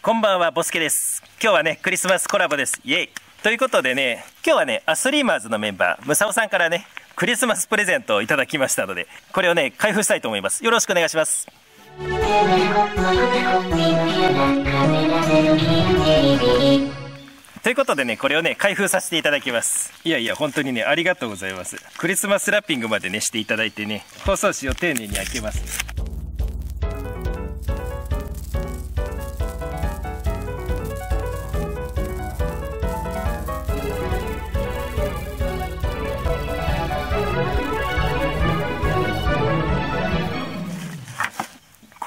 こんばんは、ボスケです。今日はね、クリスマスコラボです。イエイ。ということでね、今日はね、アスリーマーズのメンバー、ムサオさんからね、クリスマスプレゼントをいただきましたので、これをね、開封したいと思います。よろしくお願いします。ということでね、これをね、開封させていただきます。いやいや、本当にね、ありがとうございます。クリスマスラッピングまでね、していただいてね、包装紙を丁寧に開けます。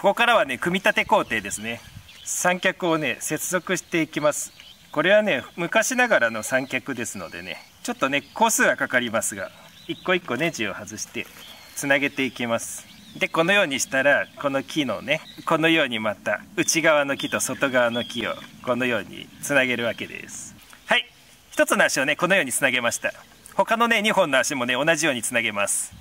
ここからはね、組み立て工程ですね。三脚をね、接続していきます。これはね、昔ながらの三脚ですのでね、ちょっとね、工数はかかりますが、一個一個ネジを外してつなげていきます。で、このようにしたら、この木のね、このようにまた内側の木と外側の木をこのようにつなげるわけです。はい、一つの足をね、このようにつなげました。他のね、2本の足もね、同じようにつなげます。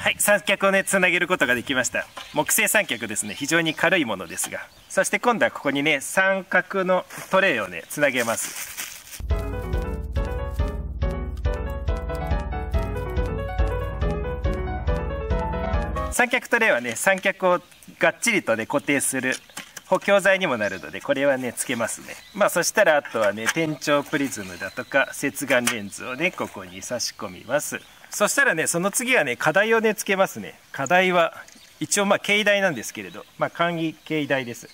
はい、三脚をね、つなげることができました。木製三脚ですね、非常に軽いものですが。そして今度はここにね、三角のトレイをね、つなげます。三脚トレイはね、三脚をがっちりとね、固定する補強材にもなるので、これはね、つけますね。まあそしたらあとはね、転調プリズムだとか接眼レンズをね、ここに差し込みます。そしたらね、その次はね、課題をね、つけますね。課題は一応まあ軽台なんですけれど、まあ簡易軽台です。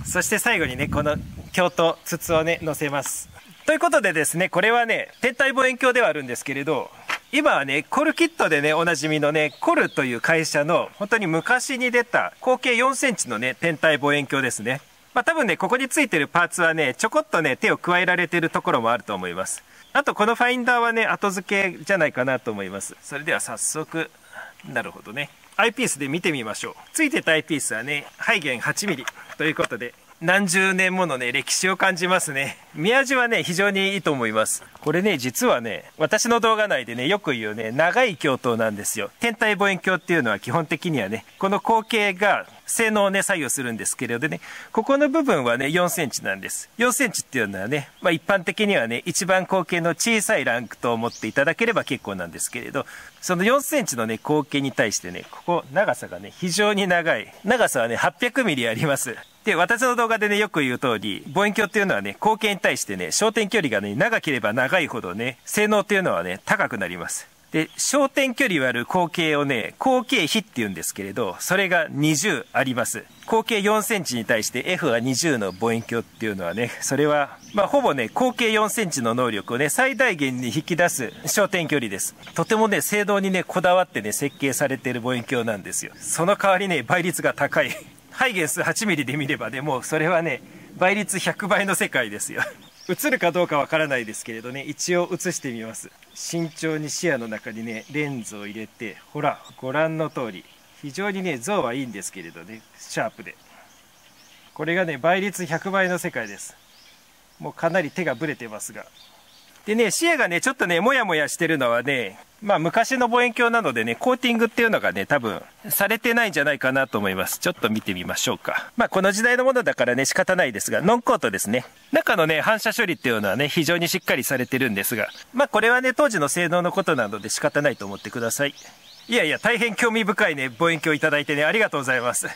そして最後にね、この鏡と筒をね、乗せます。ということでですね、これはね、天体望遠鏡ではあるんですけれど、今はね、コルキットでね、おなじみのね、コルという会社の本当に昔に出た口径4センチのね、天体望遠鏡ですね。まあ多分ね、ここについてるパーツはね、ちょこっとね、手を加えられているところもあると思います。あとこのファインダーはね、後付けじゃないかなと思います。それでは早速、なるほどね。アイピースで見てみましょう。ついてたアイピースはね、背弦 8mm ということで、何十年ものね、歴史を感じますね。見味はね、非常にいいと思います。これね、実はね、私の動画内でね、よく言うね、長い鏡頭なんですよ。天体望遠鏡っていうのは基本的にはね、この口径が性能をね、左右するんですけれどね、ここの部分はね、4センチなんです。4センチっていうのはね、まあ一般的にはね、一番口径の小さいランクと思っていただければ結構なんですけれど、その4センチのね、口径に対してね、ここ、長さがね、非常に長い。長さはね、800ミリあります。で、私の動画でね、よく言う通り、望遠鏡っていうのはね、口径に対してね、焦点距離がね、長ければ長いほどね、性能っていうのはね、高くなります。で、焦点距離割る口径をね、口径比って言うんですけれど、それが20あります。口径4センチに対して F が20の望遠鏡っていうのはね、それは、まあほぼね、口径4センチの能力をね、最大限に引き出す焦点距離です。とてもね、精度にね、こだわってね、設計されている望遠鏡なんですよ。その代わりね、倍率が高い。背弦数 8mm で見ればね、もうそれはね、倍率100倍の世界ですよ。映るかどうかわからないですけれどね、一応映してみます。慎重に視野の中にね、レンズを入れて、ほら、ご覧の通り、非常にね、像はいいんですけれどね、シャープで。これがね、倍率100倍の世界です。もうかなり手がブレてますが。でね、視野がね、ちょっとね、もやもやしてるのはね、まあ昔の望遠鏡なのでね、コーティングっていうのがね、多分されてないんじゃないかなと思います。ちょっと見てみましょうか。まあこの時代のものだからね、仕方ないですが、ノンコートですね。中のね、反射処理っていうのはね、非常にしっかりされてるんですが、まあこれはね、当時の性能のことなので仕方ないと思ってください。いやいや、大変興味深いね、望遠鏡いただいてね、ありがとうございます。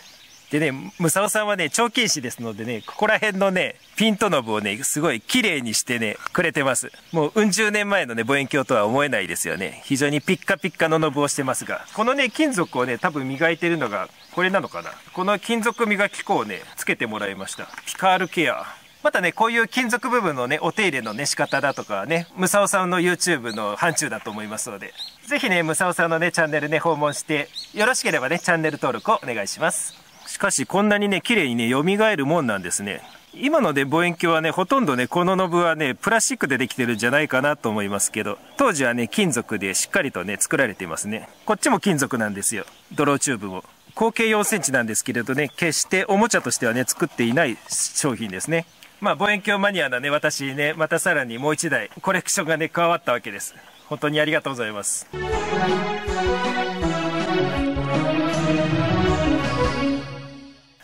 でね、ムサオさんはね、彫金師ですのでね、ここら辺のね、ピントノブをね、すごい綺麗にしてね、くれてます。もう、うん十年前のね、望遠鏡とは思えないですよね。非常にピッカピッカのノブをしてますが、このね、金属をね、多分磨いてるのが、これなのかな。この金属磨き粉をね、つけてもらいました。ピカールケア。またね、こういう金属部分のね、お手入れのね、仕方だとかね、ムサオさんの YouTube の範疇だと思いますので、ぜひね、ムサオさんのね、チャンネルね、訪問して、よろしければね、チャンネル登録をお願いします。しかしこんなにね、綺麗にね、蘇るもんなんですね。今のね、望遠鏡はね、ほとんどね、このノブはね、プラスチックでできてるんじゃないかなと思いますけど、当時はね、金属でしっかりとね、作られていますね。こっちも金属なんですよ。ドローチューブも。口径4センチなんですけれどね、決しておもちゃとしてはね、作っていない商品ですね。まあ望遠鏡マニアなね、私ね、またさらにもう1台コレクションがね、加わったわけです。本当にありがとうございます。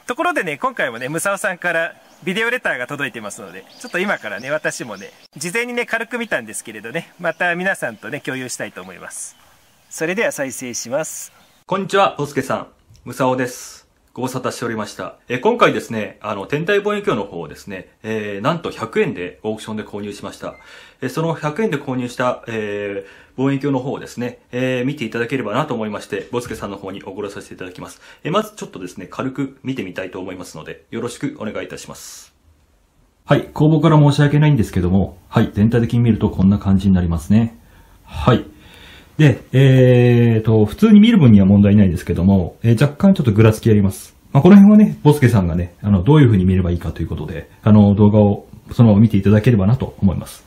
ところでね、今回もね、ムサオさんからビデオレターが届いてますので、ちょっと今からね、私もね、事前にね、軽く見たんですけれどね、また皆さんとね、共有したいと思います。それでは再生します。こんにちは、ボスケさん。ムサオです。ご無沙汰しておりました。今回ですね、天体望遠鏡の方をですね、なんと100円でオークションで購入しました。その100円で購入した、望遠鏡の方をですね、見ていただければなと思いまして、ボスケさんの方におごらさせていただきます。まずちょっとですね、軽く見てみたいと思いますので、よろしくお願いいたします。はい、公募から申し訳ないんですけども、はい、全体的に見るとこんな感じになりますね。はい。で、普通に見る分には問題ないんですけども、若干ちょっとぐらつきあります。まあ、この辺はね、ボスケさんがね、どういう風に見ればいいかということで、動画をそのまま見ていただければなと思います。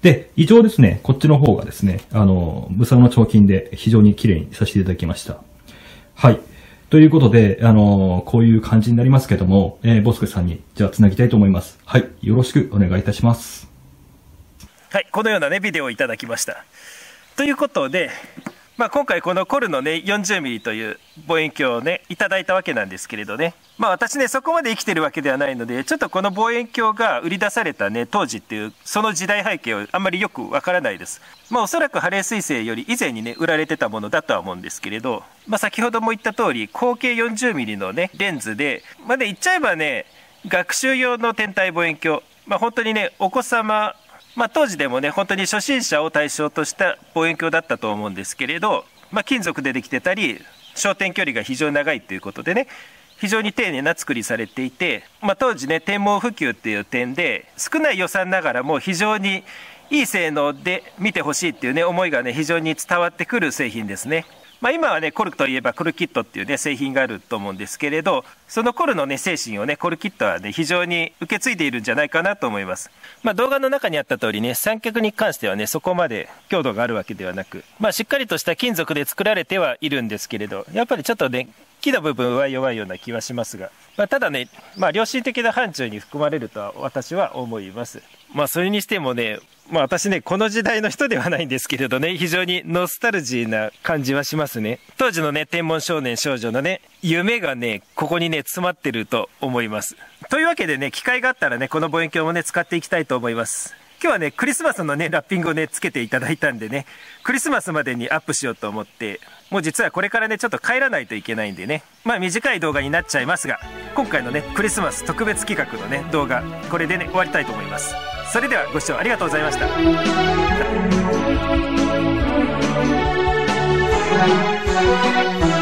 で、一応ですね、こっちの方がですね、ムサオの彫金で非常に綺麗にさせていただきました。はい。ということで、こういう感じになりますけども、ボスケさんに、じゃあ繋ぎたいと思います。はい。よろしくお願いいたします。はい。このようなね、ビデオをいただきました。ということで、まあ、今回このコルのね 40mm という望遠鏡をねいただいたわけなんですけれどね、まあ私ねそこまで生きてるわけではないので、ちょっとこの望遠鏡が売り出されたね当時っていうその時代背景をあんまりよくわからないです。まあおそらくハレー彗星より以前にね売られてたものだとは思うんですけれど、まあ先ほども言った通り口径 40mm のねレンズで、まあね言っちゃえばね学習用の天体望遠鏡、まあ本当にねお子様、まあ当時でもね本当に初心者を対象とした望遠鏡だったと思うんですけれど、まあ金属でできてたり焦点距離が非常に長いということでね、非常に丁寧な作りされていて、まあ当時ね天文普及っていう点で少ない予算ながらも非常にいい性能で見てほしいっていうね思いがね非常に伝わってくる製品ですね。まあ今はねコルといえばコルキットっていうね製品があると思うんですけれど、そのコルのね精神をねコルキットはね非常に受け継いでいるんじゃないかなと思います。まあ動画の中にあった通りね三脚に関してはねそこまで強度があるわけではなく、まあしっかりとした金属で作られてはいるんですけれど、やっぱりちょっとね木の部分は弱いような気はしますが、まあ、ただね、まあ良心的な範疇に含まれるとは私は思います。まあそれにしてもね、まあ私ねこの時代の人ではないんですけれどね、非常にノスタルジーな感じはしますね。当時のね天文少年少女のね夢がねここにね詰まってると思います。というわけでね機会があったらねこの望遠鏡もね使っていきたいと思います。今日はねクリスマスのねラッピングをねつけていただいたんでね、クリスマスまでにアップしようと思って、もう実はこれからねちょっと帰らないといけないんでね、まあ短い動画になっちゃいますが、今回のねクリスマス特別企画のね動画これでね終わりたいと思います。それではご視聴ありがとうございました。